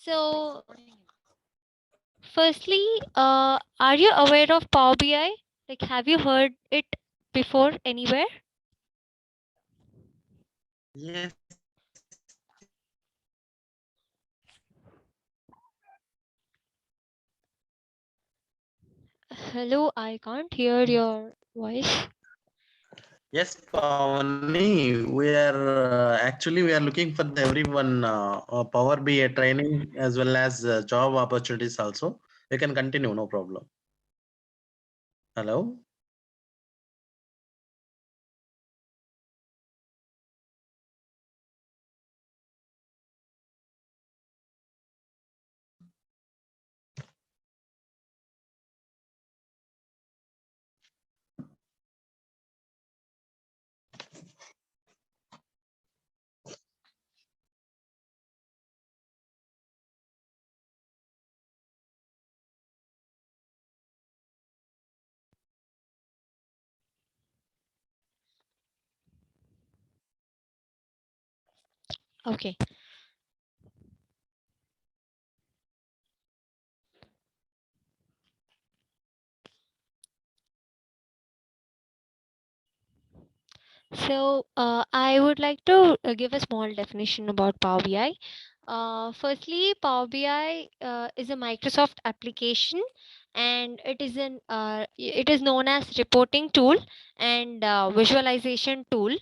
So, firstly, are you aware of Power BI? Like, have you heard it before anywhere? Yes. Hello, I can't hear your voice. Yes, Pavani, we are looking for everyone Power BI training as well as job opportunities also. You can continue, no problem. Hello. Okay. So, I would like to give a small definition about Power BI. Firstly, Power BI is a Microsoft application, and it is known as reporting tool and visualization tool,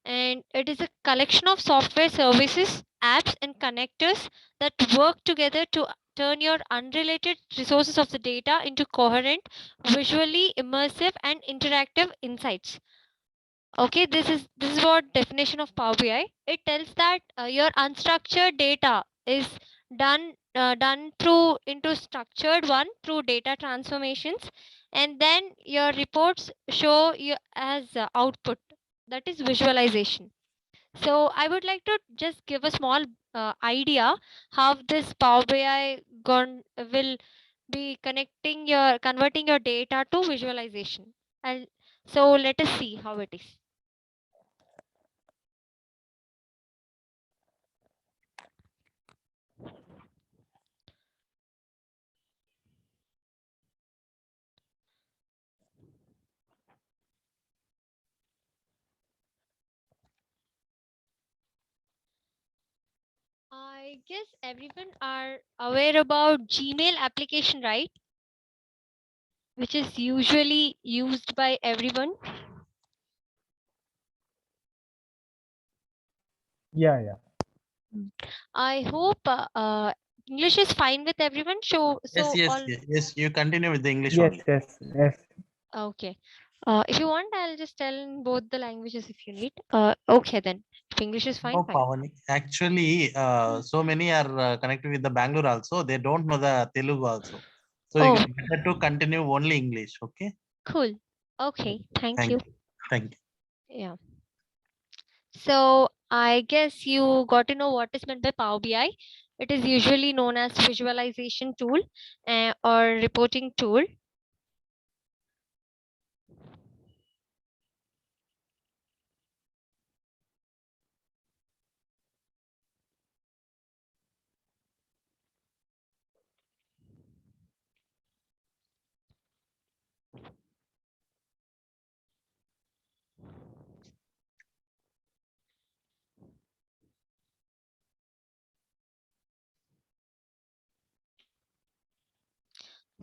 and it is a collection of software services, apps, and connectors that work together to turn your unrelated resources of the data into coherent, visually immersive, and interactive insights. Okay, this is what definition of Power BI. It tells that your unstructured data is done through into structured one through data transformations, and then your reports show you as output. That is visualization. So I would like to just give a small idea how this Power BI will be converting your data to visualization. And so let us see how it is. I guess everyone are aware about Gmail application, right? Which is usually used by everyone. Yeah. I hope English is fine with everyone. Yes, So yes, all yes, yes. You continue with the English Yes, only. yes. okay. If you want, I'll just tell in both the languages if you need. Okay then. If English is fine, No, fine. Pavani. Actually, so many are connected with the Bangalore also. They don't know the Telugu also. So you Oh, better to continue only English. Okay. cool. Okay, thank Thank you. you. Thank you. Yeah. So I guess you got to know what is meant by Power BI. It is usually known as visualization tool or reporting tool.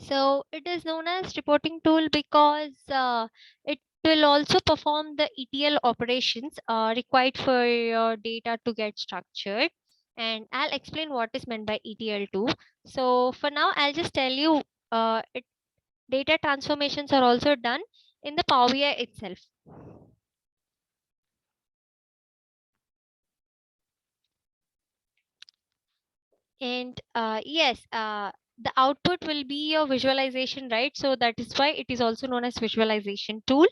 So it is known as reporting tool because it will also perform the ETL operations required for your data to get structured. And I'll explain what is meant by ETL too. So for now, I'll just tell you data transformations are also done in the Power BI itself. And yes, the output will be your visualization, right? So that is why it is also known as visualization tool.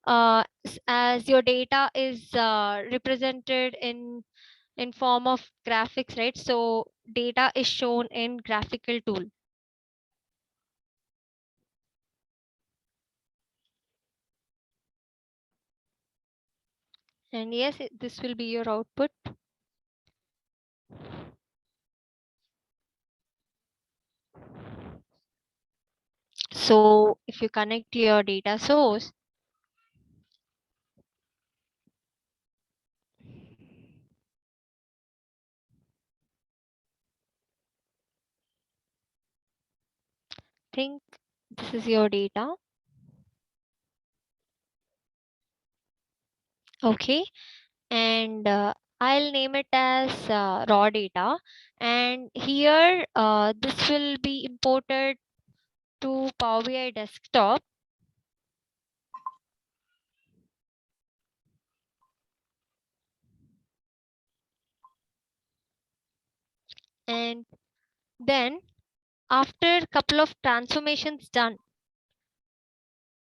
As your data is represented in form of graphics, right? So data is shown in graphical tool. And yes, this will be your output. So if you connect to your data source, think this is your data. Okay, and I'll name it as raw data, and here this will be imported to Power BI desktop, and then after a couple of transformations done,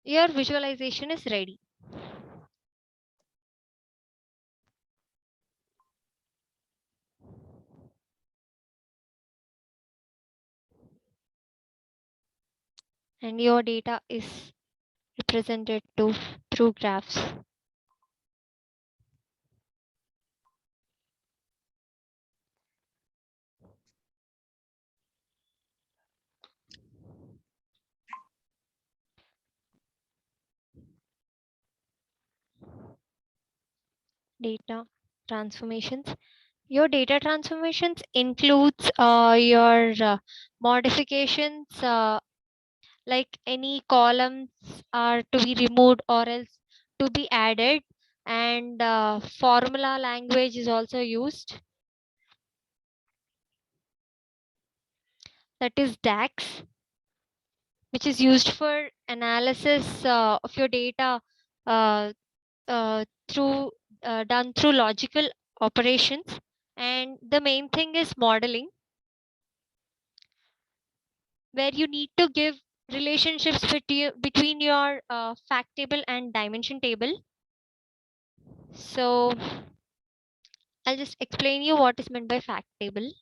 your visualization is ready. And your data is represented through graphs. Data transformations. Your data transformations includes your modifications, like any columns are to be removed or else to be added, and formula language is also used, that is DAX, which is used for analysis of your data uh, through done through logical operations. And the main thing is modeling, where you need to give relationships between your fact table and dimension table. So I'll just explain you what is meant by fact table.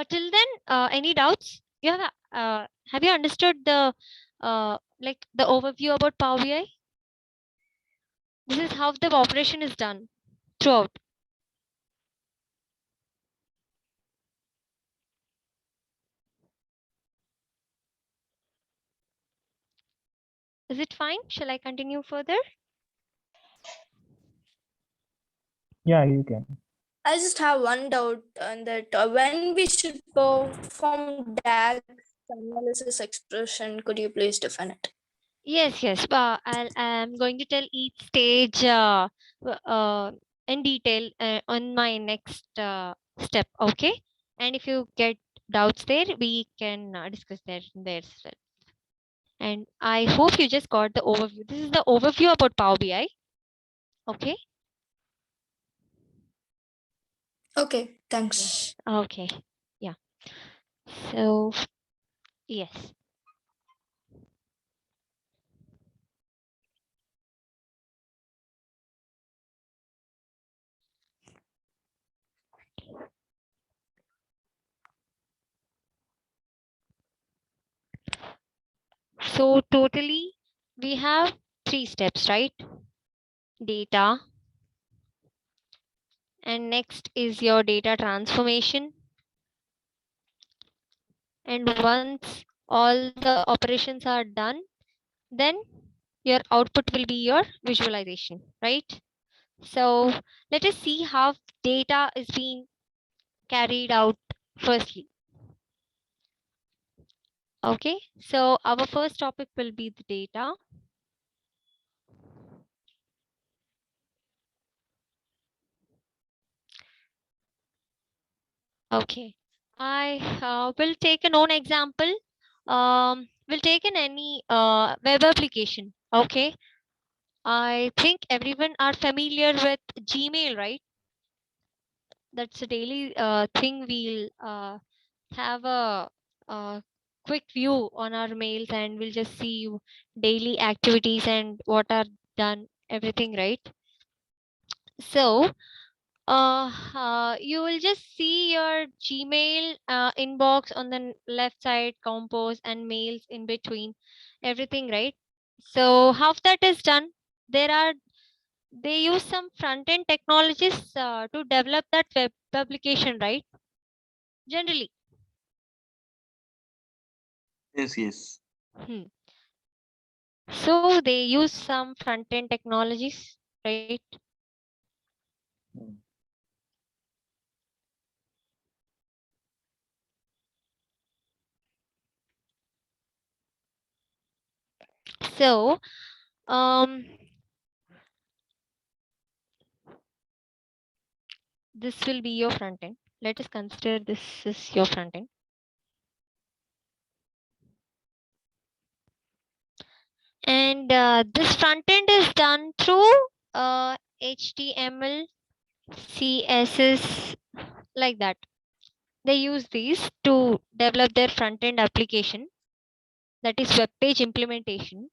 Till then, any doubts? Have you understood the like the overview about Power BI? This is how the operation is done throughout. Is it fine? Shall I continue further? Yeah, you can. I just have one doubt on that. When we should perform DAX analysis expression, could you please define it? Yes. I'm going to tell each stage in detail on my next step. Okay. And if you get doubts there, we can discuss there as well. And I hope you just got the overview. This is the overview about Power BI. Okay. Okay, thanks. Okay. Yeah. So yes. So totally we have 3 steps, right? Data, and next is your data transformation. And once all the operations are done, then your output will be your visualization, right? So let us see how data is being carried out firstly. Okay, so our first topic will be the data. Okay, I will take a known example. We'll take in any web application. Okay, I think everyone are familiar with Gmail, right? That's a daily thing. We'll have a quick view on our mails, and we'll just see daily activities and what are done, everything, right? So you will just see your Gmail inbox on the left side, compose and mails in between, everything, right? So how that is done, they use some front end technologies to develop that web application, right? Generally. Yes. So they use some front-end technologies, right? So, this will be your front end. Let us consider this is your front end. And this front end is done through HTML, CSS, like that. They use these to develop their front end application, that is web page implementation.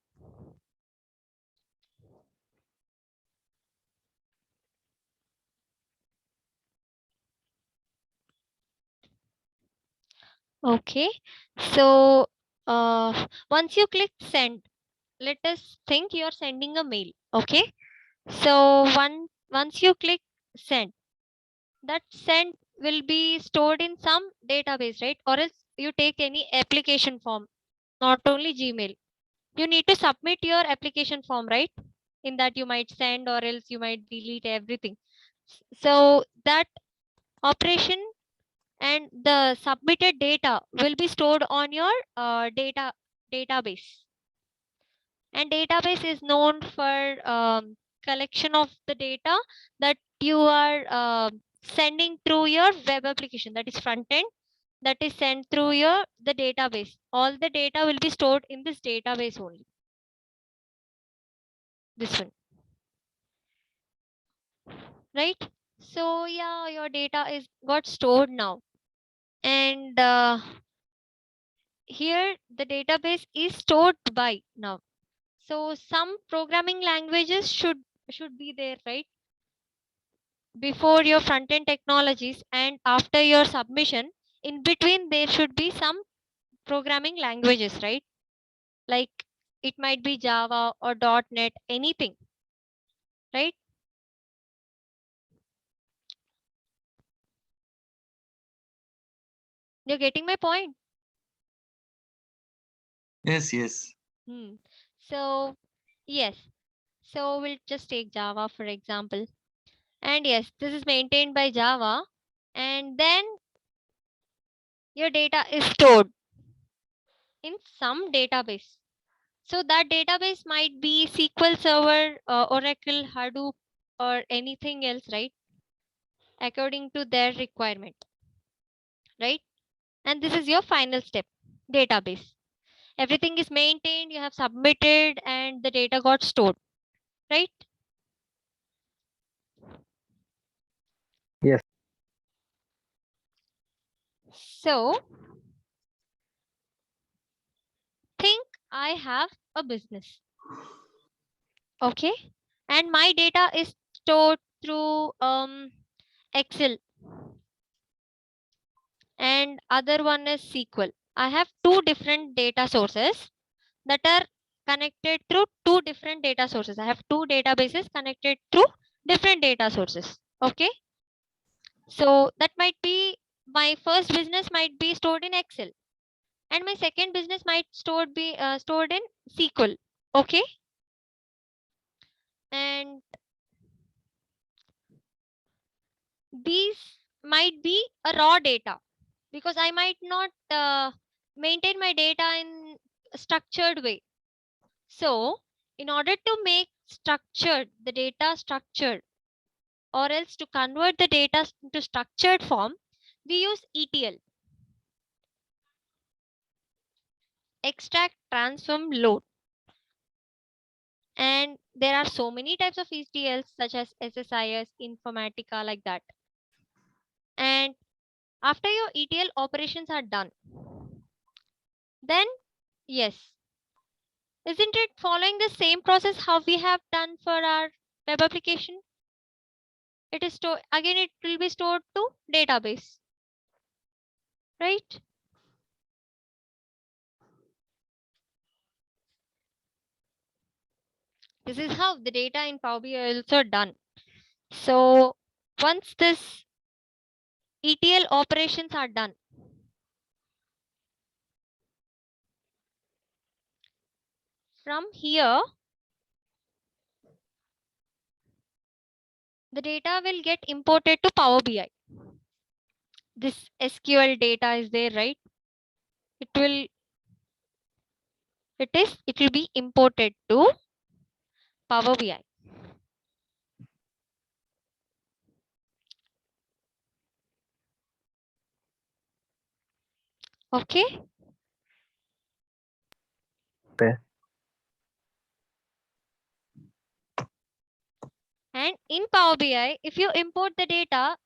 Okay, so once you click send, let us think you are sending a mail. Okay, so once you click send, that send will be stored in some database, right? Or else you take any application form, not only Gmail. You need to submit your application form, right? In that you might send or else you might delete everything. So that operation and the submitted data will be stored on your database. And database is known for collection of the data that you are sending through your web application, that is front end, that is sent through your the database. All the data will be stored in this database only. This one, right? So yeah, your data is got stored now, and here the database is stored by now. So some programming languages should be there, right? Before your front end technologies and after your submission, in between there should be some programming languages, right? Like it might be Java or .NET, anything, right? You're getting my point? Yes. So yes, so we'll just take Java for example. And yes, this is maintained by Java, and then your data is stored in some database. So that database might be SQL Server, Oracle, Hadoop, or anything else, right? According to their requirement, right? And this is your final step, database. Everything is maintained, you have submitted, and the data got stored, right? Yes. So think I have a business, okay? And my data is stored through Excel, and other one is SQL. I have two different data sources that are connected through two different data sources. I have two databases connected through different data sources. Okay. So that might be my first business might be stored in Excel, and my second business might be stored in SQL. Okay. And these might be a raw data because I might not maintain my data in a structured way. So in order to make the data structured, or else to convert the data into structured form, we use ETL, extract, transform, load. And there are so many types of ETLs such as SSIS, Informatica, like that. And after your ETL operations are done, then yes, isn't it following the same process how we have done for our web application? It is stored again, it will be stored to database, right? This is how the data in Power BI is also done. So once this ETL operations are done, From here, the data will get imported to Power BI. This SQL data is there, right? It will be imported to Power BI. Okay. Okay. And in Power BI, if you import the data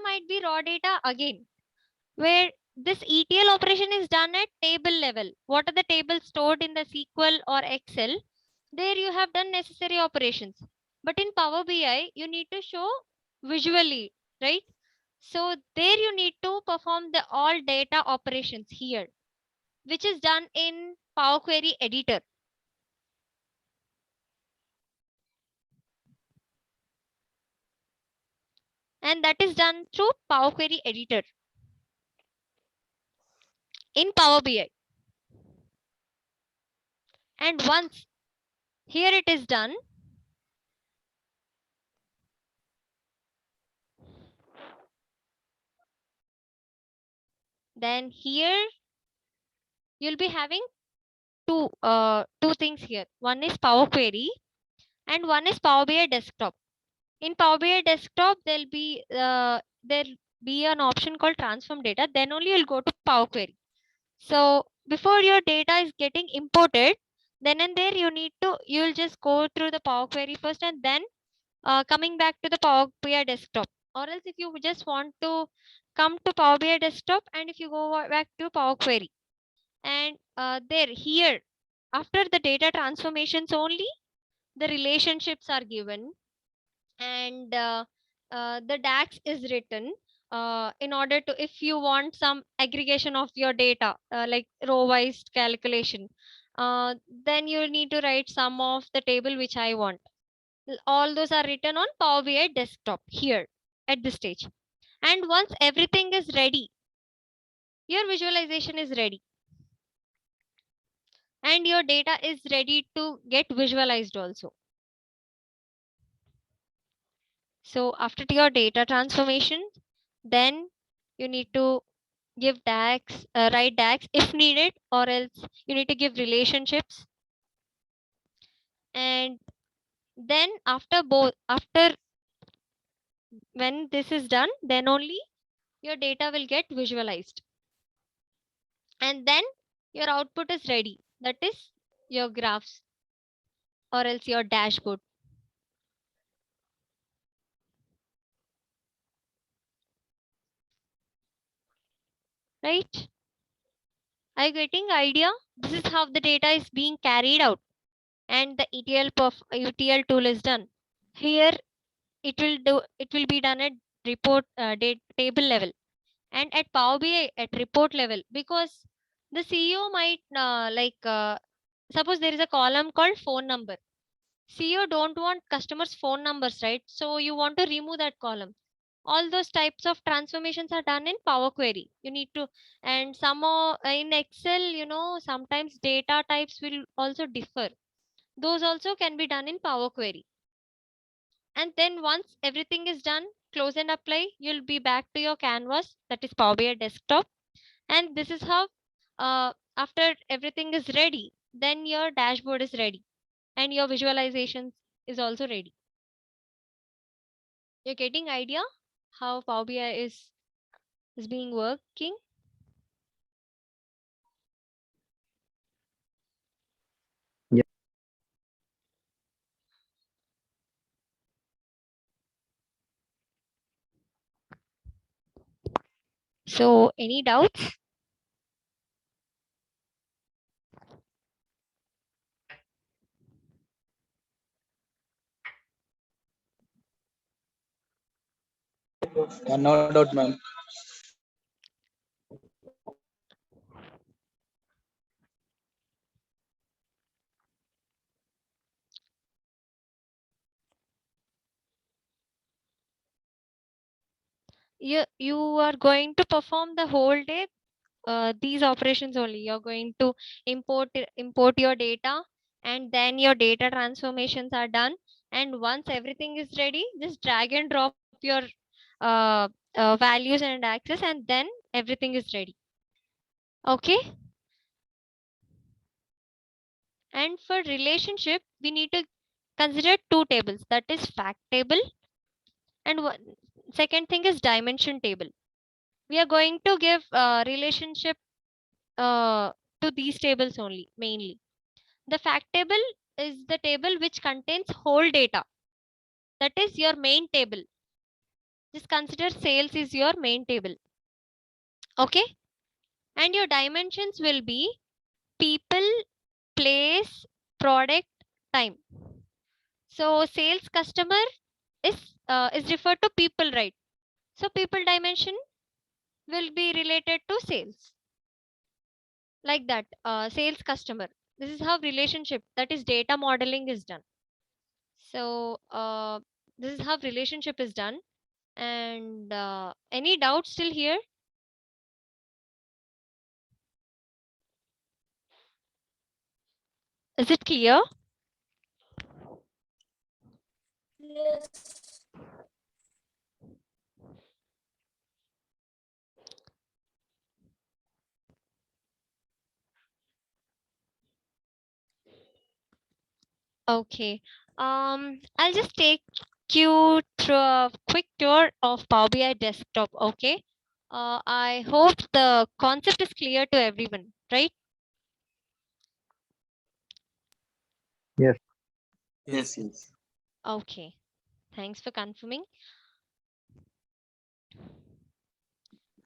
might be raw data again, where this ETL operation is done at table level. What are the tables stored in the SQL or Excel? There you have done necessary operations. But in Power BI, you need to show visually, right? So there you need to perform the all data operations here, which is done in Power Query Editor. And that is done through Power Query Editor in Power BI. And once here it is done, then here you'll be having two things here. One is Power Query and one is Power BI Desktop. In Power BI Desktop, there'll be an option called Transform Data. Then only you'll go to Power Query. So before your data is getting imported, then and there you'll just go through the Power Query first and then coming back to the Power BI Desktop. Or else if you just want to come to Power BI Desktop and if you go back to Power Query, and here after the data transformations only the relationships are given, and the DAX is written in order to, if you want some aggregation of your data like row wise calculation, then you need to write some of the table which I want. All those are written on Power BI Desktop here at this stage. And once everything is ready, your visualization is ready and your data is ready to get visualized also. So after your data transformation, then you need to give DAX, write DAX if needed, or else you need to give relationships. And then after when this is done, then only your data will get visualized. And then your output is ready. That is your graphs or else your dashboard. Right? Are you getting idea? This is how the data is being carried out and the ETL tool is done. Here it will be done at report table level and at Power BI at report level, because the CEO might suppose there is a column called phone number. CEO don't want customers phone numbers, right? So you want to remove that column. All those types of transformations are done in Power Query. You need to, and some in Excel, sometimes data types will also differ. Those also can be done in Power Query. And then once everything is done, close and apply, you'll be back to your canvas, that is Power BI Desktop. And this is how after everything is ready, then your dashboard is ready and your visualizations is also ready. You're getting idea how Power BI is being working. Yeah. So any doubts? No doubt, ma'am. You are going to perform the whole day these operations only. You're going to import your data and then your data transformations are done. And once everything is ready, just drag and drop your values and access, and then everything is ready. Okay. And for relationship, we need to consider two tables, that is fact table, and second thing is dimension table. We are going to give relationship to these tables only mainly. The fact table is the table which contains whole data. That is your main table. Just consider sales is your main table. Okay. And your dimensions will be people, place, product, time. So sales customer is referred to people, right? So people dimension will be related to sales. Like that, sales customer. This is how relationship, that is data modeling, is done. So this is how relationship is done. And any doubts still here? Is it clear? Yes. Okay. I'll just take you through a quick tour of Power BI desktop. Okay. I hope the concept is clear to everyone, right? Yes. Yes, yes. Okay. Thanks for confirming.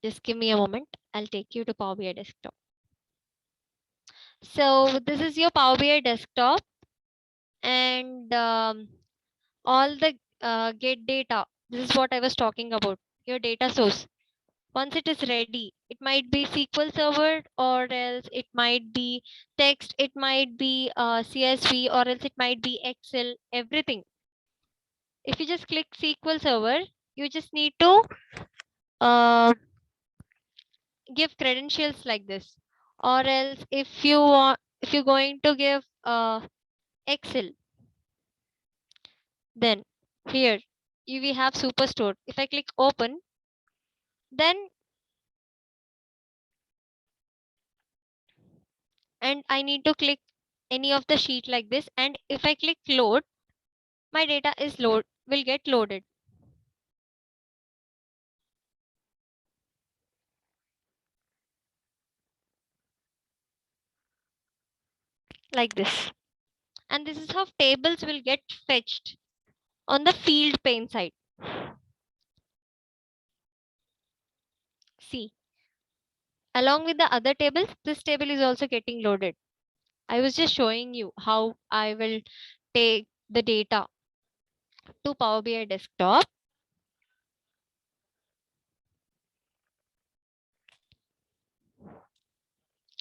Just give me a moment. I'll take you to Power BI desktop. So this is your Power BI desktop, and all the get data. This is what I was talking about. Your data source. Once it is ready, it might be SQL Server, or else it might be text, it might be CSV, or else it might be Excel, everything. If you just click SQL Server, you just need to give credentials like this. Or else if you want, if you're going to give Excel, then here we have Superstore. If I click open, then and I need to click any of the sheet like this, and if I click load, my data is will get loaded like this. And this is how tables will get fetched on the field pane side. See, along with the other tables, this table is also getting loaded. I was just showing you how I will take the data to Power BI desktop.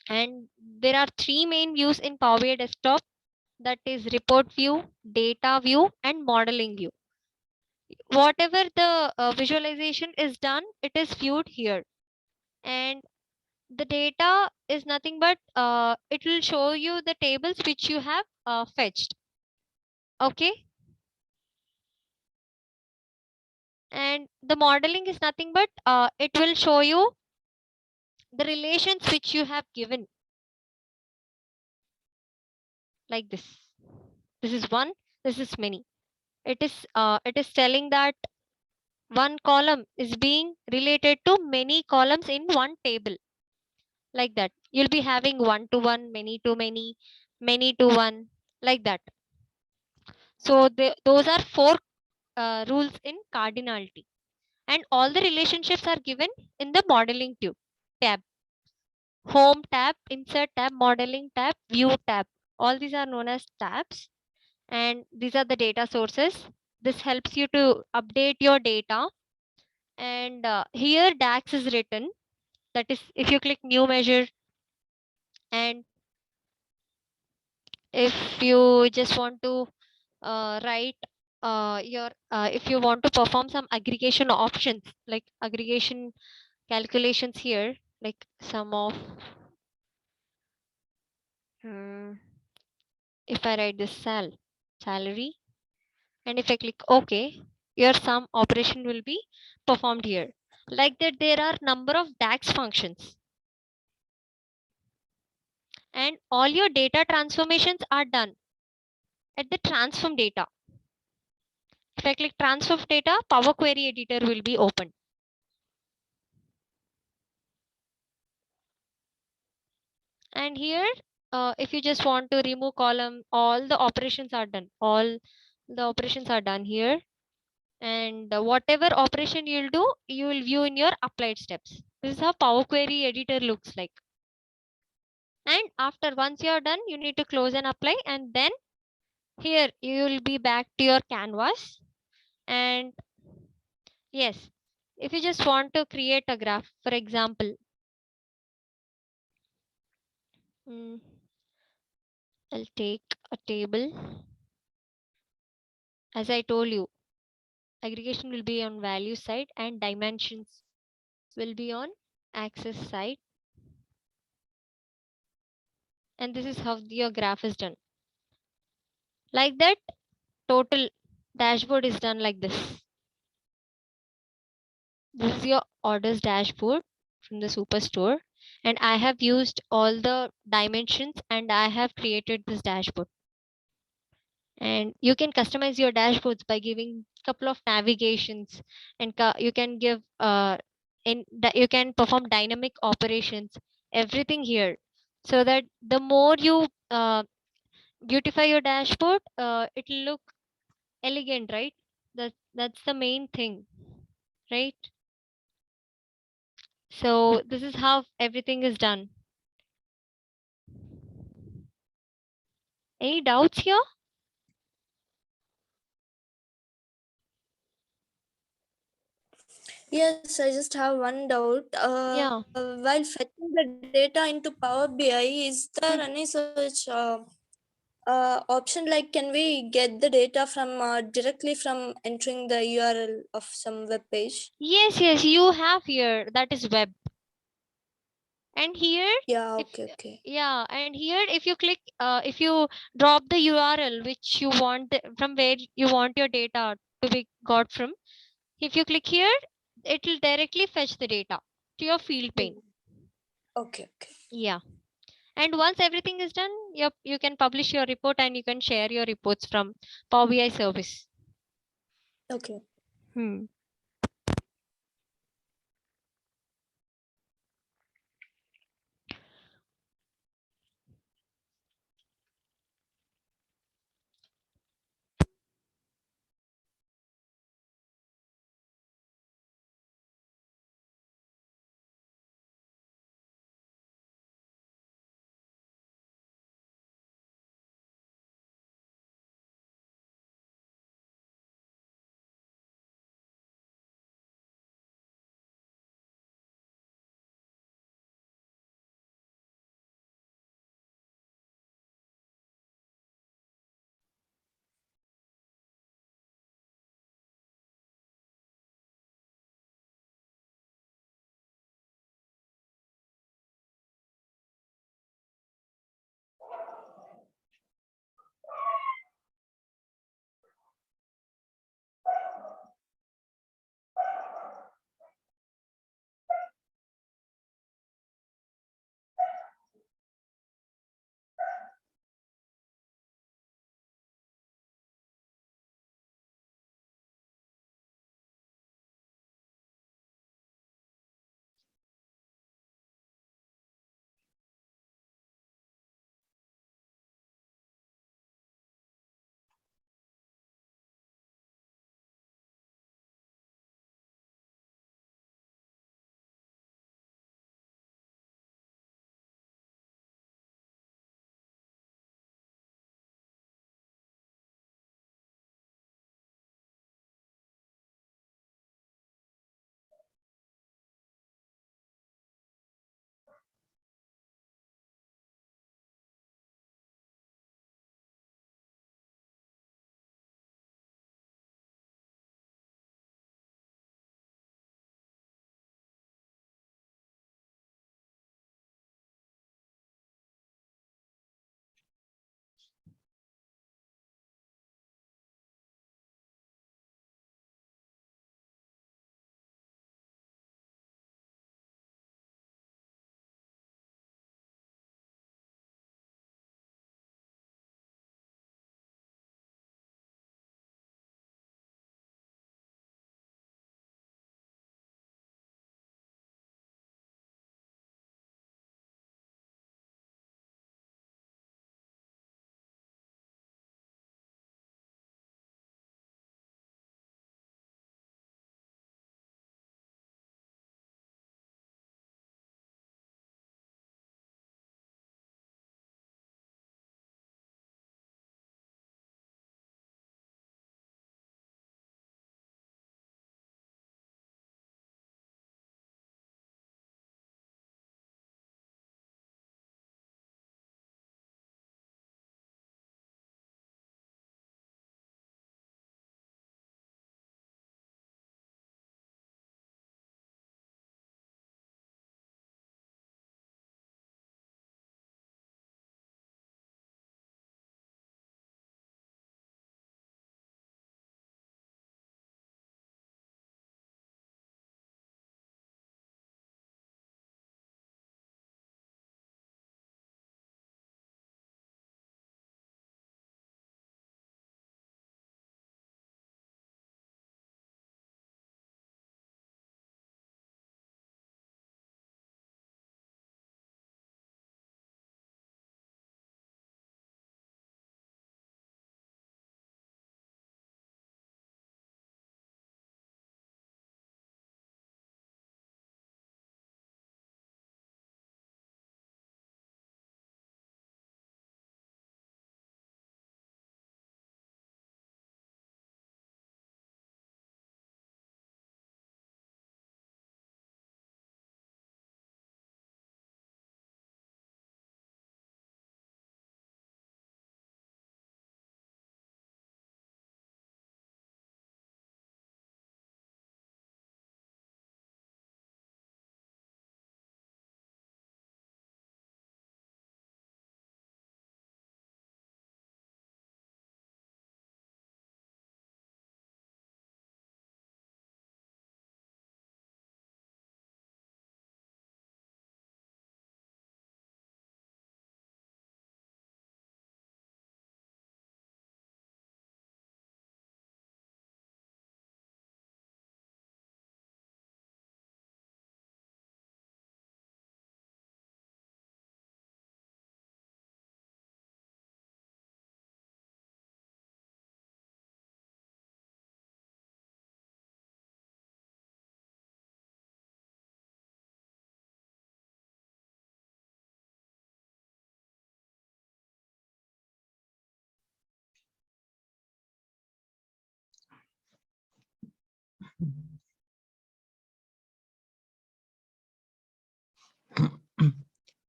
And there are three main views in Power BI desktop, that is report view, data view, and modeling view. Whatever the visualization is done, it is viewed here. And the data is nothing but it will show you the tables which you have fetched. Okay. And the modeling is nothing but it will show you the relations which you have given like this. This is one, this is many. It is telling that one column is being related to many columns in one table, like that. You'll be having one to one, many to many, many to one, like that. So those are four rules in cardinality, and all the relationships are given in the modeling tab. Home tab, insert tab, modeling tab, view tab. All these are known as tabs, and these are the data sources. This helps you to update your data. And here DAX is written. That is, if you click new measure, and if you just want to write your if you want to perform some aggregation options, like aggregation calculations here, like sum of if I write this salary, and if I click OK, your sum operation will be performed here. Like that, there are number of DAX functions, and all your data transformations are done at the transform data. If I click transform data, Power Query Editor will be opened. And here, if you just want to remove column, all the operations are done. All the operations are done here. And whatever operation you'll do, you will view in your applied steps. This is how Power Query Editor looks like. And after once you're done, you need to close and apply. And then here you will be back to your canvas. And yes, if you just want to create a graph, for example, I'll take a table. As I told you, aggregation will be on value side and dimensions will be on axis side. And this is how your graph is done. Like that, total dashboard is done like this. This is your orders dashboard from the Superstore. And I have used all the dimensions and I have created this dashboard. And you can customize your dashboards by giving a couple of navigations, and you can give you can perform dynamic operations, everything here, so that the more you beautify your dashboard, it will look elegant, right? That's the main thing, right? So this is how everything is done. Any doubts here? Yes, I just have one doubt. Yeah. While fetching the data into Power BI, is there Hmm. any such option like can we get the data from directly from entering the URL of some web page? Yes, you have here, that is web. And here, Yeah, if okay. yeah, and here if you click, if you drop the URL which you want, from where you want your data to be got from, if you click here, it will directly fetch the data to your field pane. Okay. Yeah. And once everything is done, you can publish your report and you can share your reports from Power BI service. Okay.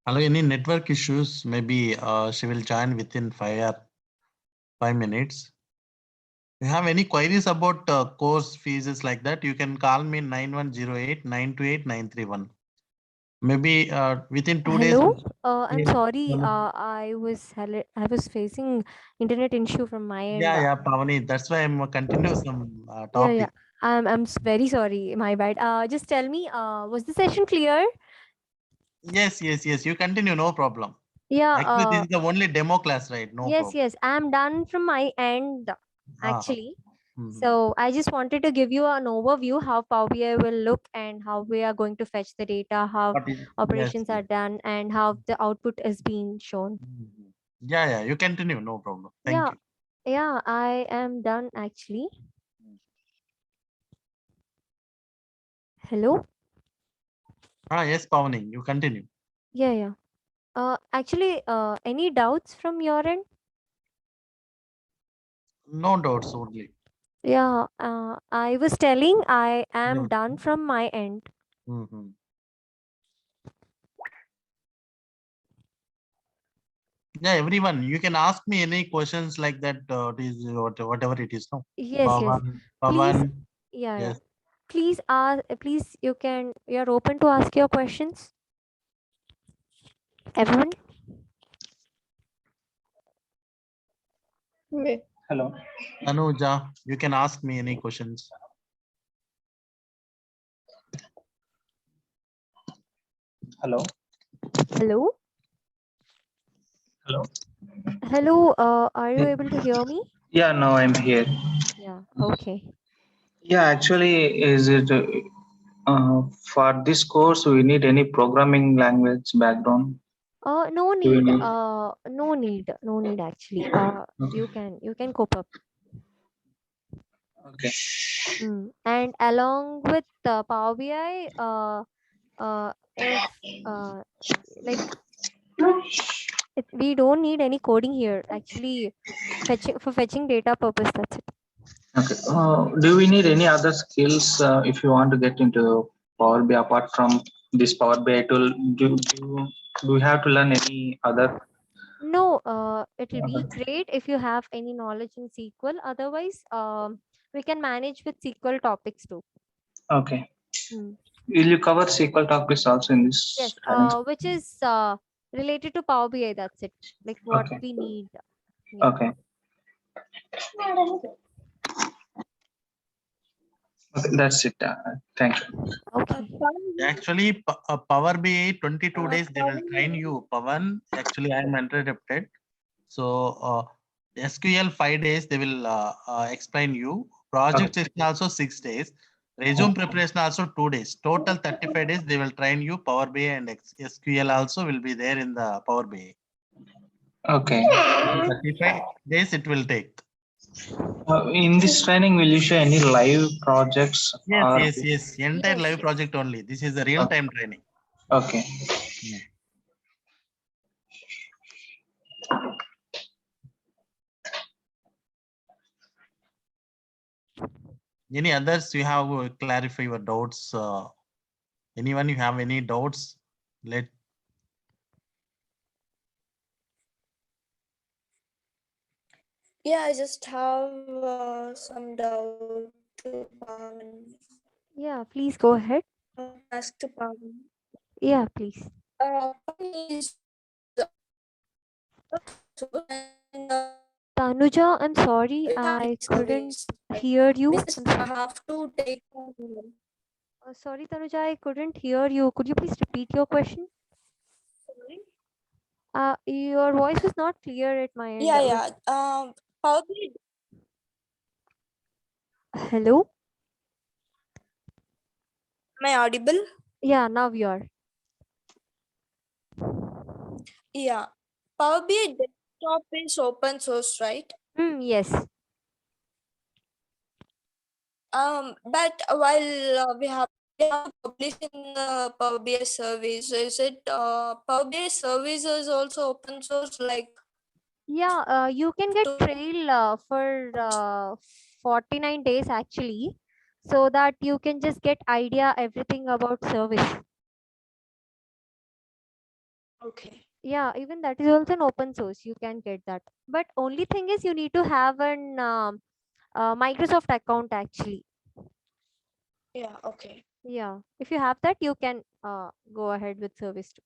Hello, any network issues? Maybe she will join within 5 minutes. If you have any queries about course fees like that, you can call me 9108 928 931. Maybe within 2 days. Hello. I'm Yes. sorry. Hello. I was facing internet issue from my end. Yeah, Pavani. That's why I'm continue some Yeah. topic. I'm very sorry. My bad. Just tell me. Was the session clear? Yes. You continue, no problem. Yeah. Actually, this is the only demo class, right? No problem. Yes. I'm done from my end. Actually. Mhm. So I just wanted to give you an overview how Power BI will look and how we are going to fetch the data, how But yes, operations are yes. done, and how the output is being shown. Mhm. Yeah, you continue, no problem. Thank you. Yeah, I am done actually. Hello? Yes, Pavani, you continue. Yeah. Actually, any doubts from your end? No doubts only. Yeah, I was telling I am Mhm. done from my end. Mhm. Yeah, everyone, you can ask me any questions like that. It is whatever it is. No, Yes. Pavan, Please, Pavan. yeah. Yes. Please ask, please, you're open to ask your questions. Everyone? Wait, hello. Anuja, you can ask me any questions. Hello. Hello? Hello. Hello, are you able to hear me? Yeah, now I'm here. Yeah, okay. Yeah, actually, is it for this course we need any programming language background? No Do we need. need? No need actually. Okay. You can cope up. Okay. And along with Power BI, if like we don't need any coding here. Actually, fetching data purpose. That's it. Okay. Do we need any other skills if you want to get into Power BI apart from this Power BI tool? Do we have to learn any other? No, it'll be Okay. great if you have any knowledge in SQL. Otherwise, we can manage with SQL topics too. Okay. Hmm. Will you cover SQL topics also in this Yes, training? which is related to Power BI. That's it. Like what Okay. we need. Yeah. Okay. Okay, that's it. Thank you. Okay. Actually, Power BI 22 days they will train you. Pavan, actually, I am interrupted. So SQL 5 days they will explain you. Project session also 6 days. Resume preparation also 2 days. Total 35 days they will train you. Power BI and SQL also will be there in the Power BI. Okay. 35 days it will take. In this training, will you show any live projects? Yes. Entire live project only. This is a real time training. Okay. Any others you have clarify your doubts? Anyone you have any doubts? Let Yeah, I just have some doubt to Pawan. Yeah, please go ahead. Ask to Pawan. Yeah, please. Pawan is and Tanuja, I'm sorry, I couldn't service. hear you. This I'm I sorry. have to take. Sorry, Tanuja, I couldn't hear you. Could you please repeat your question? Your voice was not clear at my end. Yeah. Power BI. Hello? Am I audible? Yeah, now you are. Yeah. Power BI desktop is open source, right? Yes. But while we have published in the Power BI service, is it Power BI service is also open source? Like Yeah, you can get to trail for 49 days actually. so that you can just get idea everything about service. Okay. Yeah, even that is also an open source. You can get that. But only thing is you need to have an Microsoft account actually. Yeah. Okay. Yeah, if you have that, you can go ahead with service too.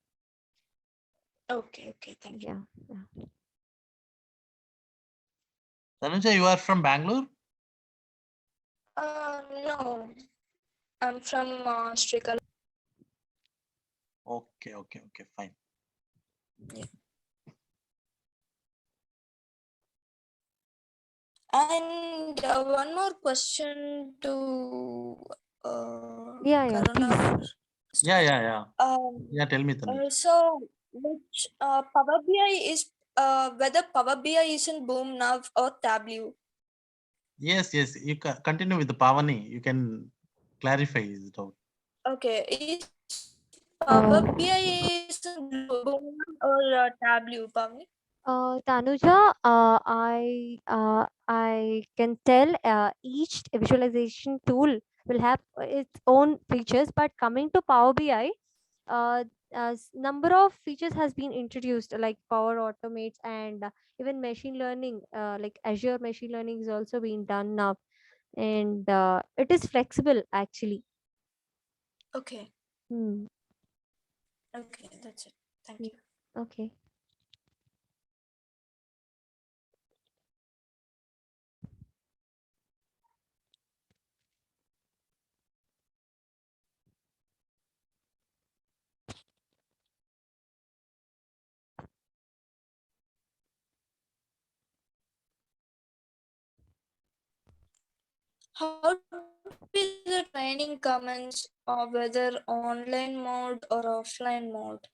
Okay. Okay. Thank you. Yeah. Yeah. Tanuja, you are from Bangalore? No, I'm from Srikakulam. Okay, fine. And one more question to Yeah, Karuna. please. Yeah. Um, Yeah, tell me, Tanuja. so which Power BI is whether Power BI is in Boom now or Tableau? Yes, you continue with the Pavani. You can clarify his doubt. Okay, is Power Uh, BI is in Boom or Tableau, Pavani? Tanuja, I can tell each visualization tool will have its own features, but coming to Power BI, as number of features has been introduced like Power Automates and even machine learning, like Azure machine learning is also being done now, and it is flexible actually. Okay, Hmm. okay, that's it. Thank Mm, you. okay. How will the training commence, whether online mode or offline mode?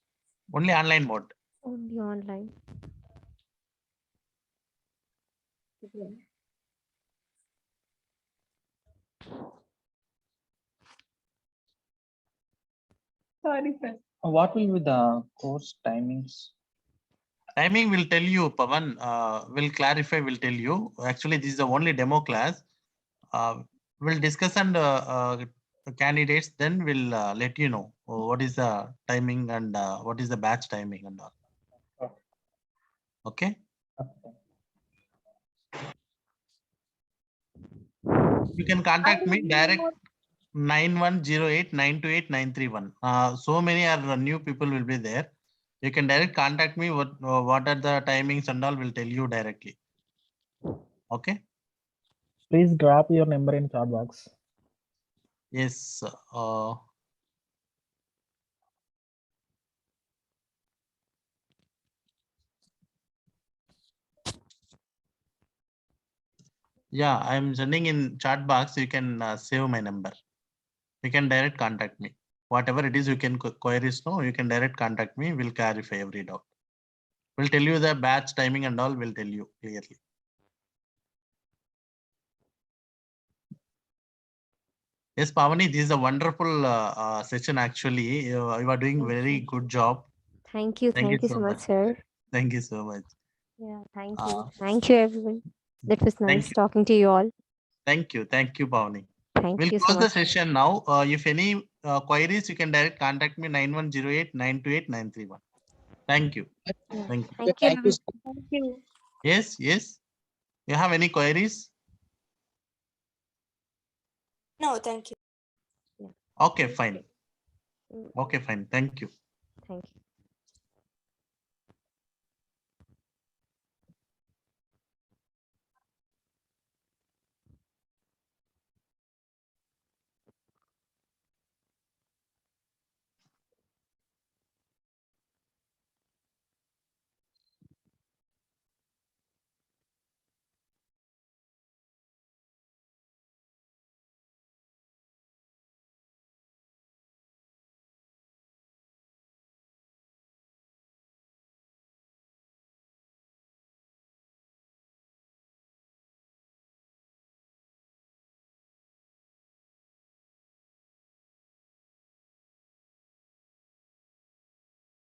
Only online mode. Only online. Sorry, sir. What will be the course timings? Timing will tell you, Pavan. Will clarify, will tell you. Actually, this is the only demo class. We'll discuss and candidates. Then we'll let you know what is the timing and what is the batch timing and all. Okay. You can contact me direct 9108928931. So many are new people will be there. You can direct contact me. What are the timings and all will tell you directly. Okay. Please drop your number in chat box. Yes. Yeah, I'm sending in chat box. You can save my number. You can direct contact me. Whatever it is, you can queries. No, you can direct contact me. We'll clarify every doubt. We'll tell you the batch timing and all. We'll tell you clearly. Yes, Pavani, this is a wonderful session. Actually, you are doing very good job. Thank you. Thank you Thank you so so much, much. sir. Thank you so much. Yeah, thank Uh, you. Thank you, everyone. That was Thank nice you. talking to you all. Thank you, Pavani. Thank We'll you so close the much. session now. If any queries, you can direct contact me 9108928931. Thank you. Yeah. Thank you. Thank you, everyone. Thank you. Yes. You have any queries? No, thank you. Okay, fine. Mm, Okay, fine. Thank you. Thank you.